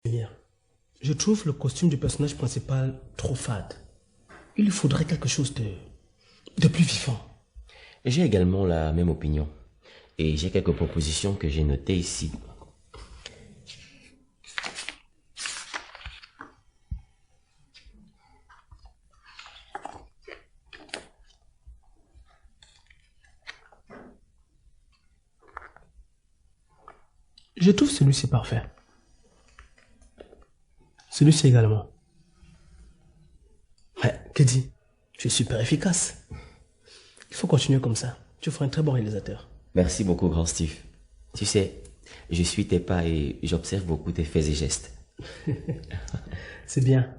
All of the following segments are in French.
Bien. Je trouve le costume du personnage principal trop fade. Il lui faudrait quelque chose de plus vivant. J'ai également la même opinion. Et j'ai quelques propositions que j'ai notées ici. Je trouve celui-ci parfait. Celui-ci également. Ouais, que dis? Tu es super efficace. Il faut continuer comme ça. Tu feras un très bon réalisateur. Merci beaucoup, grand Steve. Tu sais, je suis tes pas et j'observe beaucoup tes faits et gestes. C'est bien.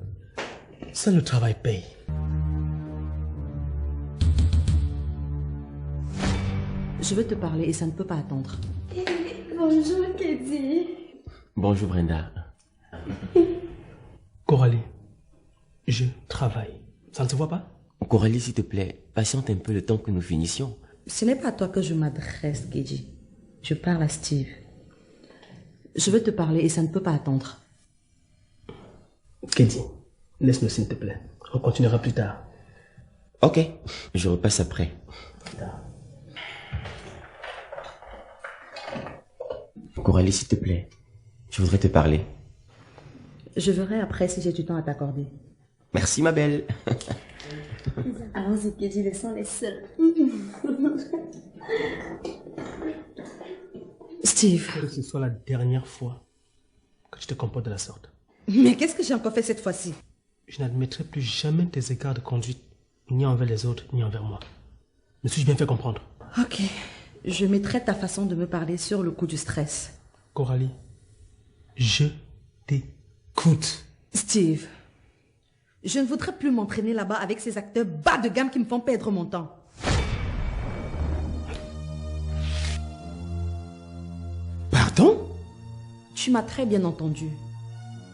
Seul le travail paye. Je veux te parler et ça ne peut pas attendre. Bonjour, Keddy. Bonjour, Brenda. Coralie, je travaille. Ça ne se voit pas? Coralie, s'il te plaît, patiente un peu le temps que nous finissions. Ce n'est pas à toi que je m'adresse, Keddy. Je parle à Steve. Je veux te parler et ça ne peut pas attendre. Keddy, laisse-nous s'il te plaît. On continuera plus tard. Ok, je repasse après. Plus tard. Coralie, s'il te plaît, je voudrais te parler. Je verrai après si j'ai du temps à t'accorder. Merci, ma belle. Allons-y, Keddy, laissons les seuls. Steve. Que ce soit la dernière fois que tu te comportes de la sorte. Mais qu'est-ce que j'ai encore fait cette fois-ci? Je n'admettrai plus jamais tes écarts de conduite, ni envers les autres, ni envers moi. Me suis-je bien fait comprendre? Ok. Je mettrai ta façon de me parler sur le coup du stress. Coralie, je t'écoute. Steve, je ne voudrais plus m'entraîner là-bas avec ces acteurs bas de gamme qui me font perdre mon temps. Pardon? Tu m'as très bien entendu.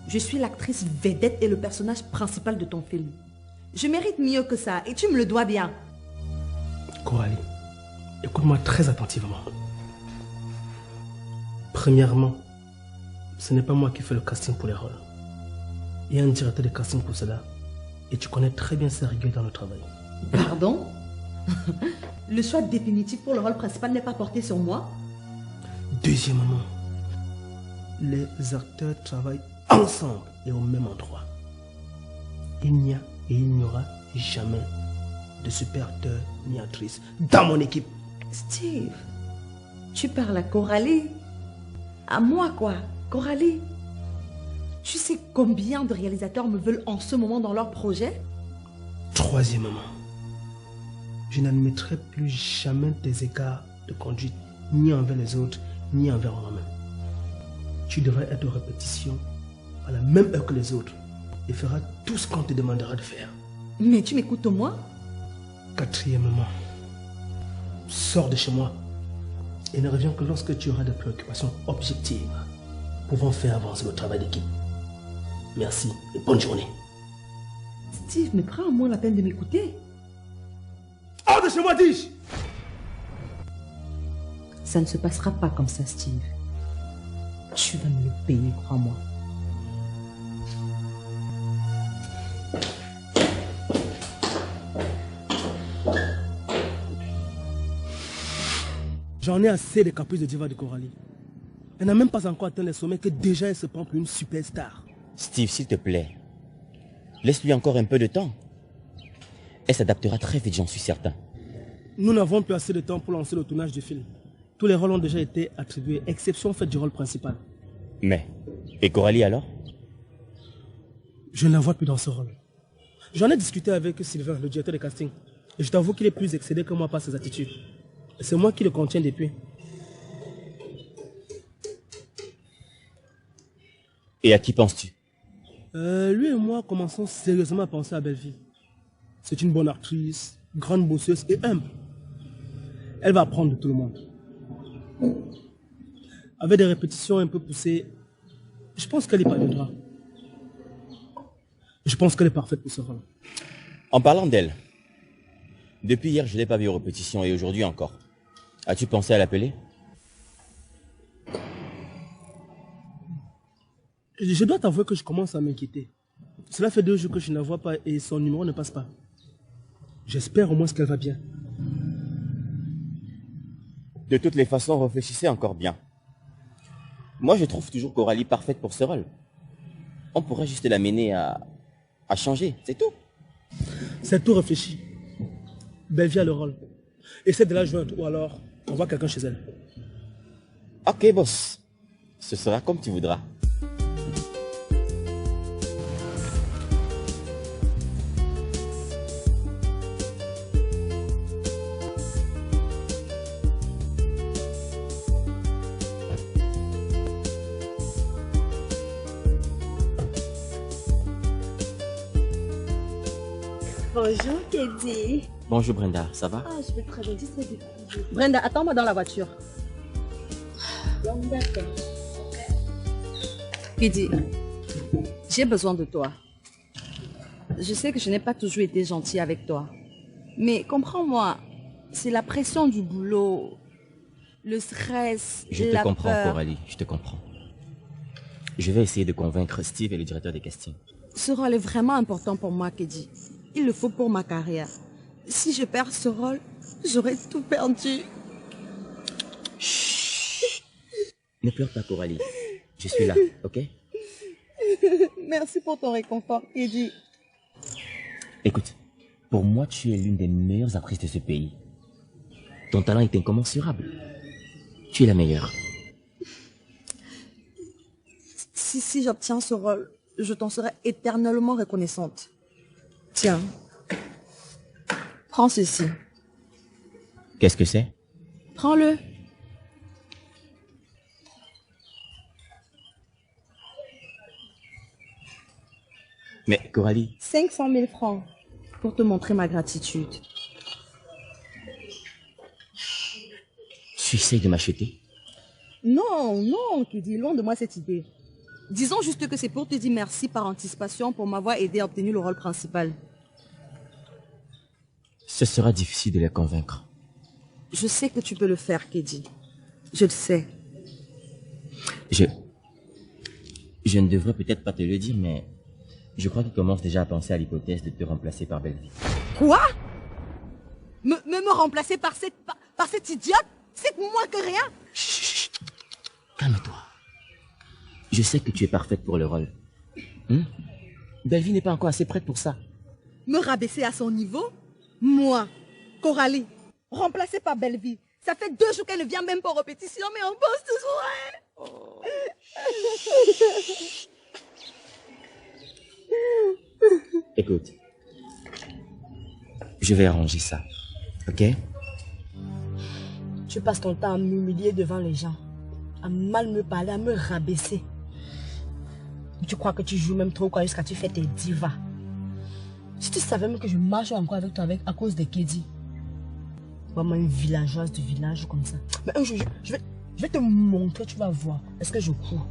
Je suis l'actrice vedette et le personnage principal de ton film. Je mérite mieux que ça et tu me le dois bien. Coralie, écoute-moi très attentivement. Premièrement, ce n'est pas moi qui fais le casting pour les rôles. Il y a un directeur de casting pour cela. Et tu connais très bien ses rigueurs dans le travail. Pardon? Le choix définitif pour le rôle principal n'est pas porté sur moi? Deuxièmement, les acteurs travaillent ensemble et au même endroit. Il n'y a et il n'y aura jamais de super acteur ni actrice dans mon équipe. Steve, tu parles à Coralie? À moi quoi, Coralie? Tu sais combien de réalisateurs me veulent en ce moment dans leur projet? Troisièmement, je n'admettrai plus jamais des écarts de conduite, ni envers les autres, ni envers moi-même. Tu devrais être aux répétitions à la même heure que les autres et feras tout ce qu'on te demandera de faire. Mais tu m'écoutes au moins? Quatrièmement, sors de chez moi et ne reviens que lorsque tu auras des préoccupations objectives pouvant faire avancer le travail d'équipe. Merci et bonne journée. Steve, mais prends au moins la peine de m'écouter. Hors de chez moi, dis-je! Ça ne se passera pas comme ça, Steve. Tu vas me le payer, crois-moi. J'en ai assez des caprices de diva de Coralie. Elle n'a même pas encore atteint les sommets que déjà elle se prend pour une superstar. Steve, s'il te plaît, laisse-lui encore un peu de temps. Elle s'adaptera très vite, j'en suis certain. Nous n'avons plus assez de temps pour lancer le tournage du film. Tous les rôles ont déjà été attribués, exception faite du rôle principal. Mais, et Coralie alors? Je ne la vois plus dans ce rôle. J'en ai discuté avec Sylvain, le directeur de casting. Et je t'avoue qu'il est plus excédé que moi par ses attitudes. Et c'est moi qui le contiens depuis. Et à qui penses-tu? Lui et moi commençons sérieusement à penser à Belleville. C'est une bonne actrice, grande bosseuse et humble. Elle va apprendre de tout le monde. Avec des répétitions un peu poussées, je pense qu'elle y parviendra. Je pense qu'elle est parfaite pour ce rôle. En parlant d'elle, depuis hier je ne l'ai pas vue aux répétitions et aujourd'hui encore. As-tu pensé à l'appeler? Je dois t'avouer que je commence à m'inquiéter. Cela fait 2 jours que je ne la vois pas et son numéro ne passe pas. J'espère au moins qu'elle va bien. De toutes les façons, réfléchissez encore bien. Moi, je trouve toujours Coralie parfaite pour ce rôle. On pourrait juste l'amener à changer, c'est tout. C'est tout réfléchi. Bellevie a le rôle. Essaie de la joindre ou alors on voit quelqu'un chez elle. Ok, boss. Ce sera comme tu voudras. Bonjour, Kedi. Bonjour Brenda, ça va? Ah, je vais très bien. Brenda, attends-moi dans la voiture. Bon, d'accord. Kedi, j'ai besoin de toi. Je sais que je n'ai pas toujours été gentille avec toi. Mais comprends-moi, c'est la pression du boulot, le stress, Je la te comprends, peur. Coralie, je te comprends. Je vais essayer de convaincre Steve et le directeur des castings. Ce rôle est vraiment important pour moi, Kedi. Il le faut pour ma carrière. Si je perds ce rôle, j'aurai tout perdu. Ne pleure pas, Coralie. Je suis là, ok? Merci pour ton réconfort, Kedi. Écoute, pour moi, tu es l'une des meilleures actrices de ce pays. Ton talent est incommensurable. Tu es la meilleure. Si j'obtiens ce rôle, je t'en serai éternellement reconnaissante. Tiens, prends ceci. Qu'est-ce que c'est? Prends-le. Mais Coralie, 500 000 francs pour te montrer ma gratitude. tu essayes de m'acheter? Non, Kedi, loin de moi cette idée. Disons juste que c'est pour te dire merci par anticipation pour m'avoir aidé à obtenir le rôle principal. Ce sera difficile de les convaincre. Je sais que tu peux le faire, Kedi. Je le sais. Je ne devrais peut-être pas te le dire, mais je crois qu'il commence déjà à penser à l'hypothèse de te remplacer par Bellevie. Quoi? Me remplacer par cette idiote? C'est moins que rien? Chut, calme-toi. Je sais que tu es parfaite pour le rôle. Bellevie n'est pas encore assez prête pour ça. Me rabaisser à son niveau? Moi, Coralie, remplacée par Bellevie. Ça fait 2 jours qu'elle ne vient même pas aux répétitions, mais on bosse toujours. Oh. Écoute, je vais arranger ça, ok? Tu passes ton temps à m'humilier devant les gens, à mal me parler, à me rabaisser. Tu crois que tu joues même trop quoi jusqu'à tu fais tes divas. Si tu savais même que je marche encore avec toi à cause de Kedi. Vraiment une villageoise du village comme ça. Mais un jour, je vais te montrer, tu vas voir. Est-ce que je cours?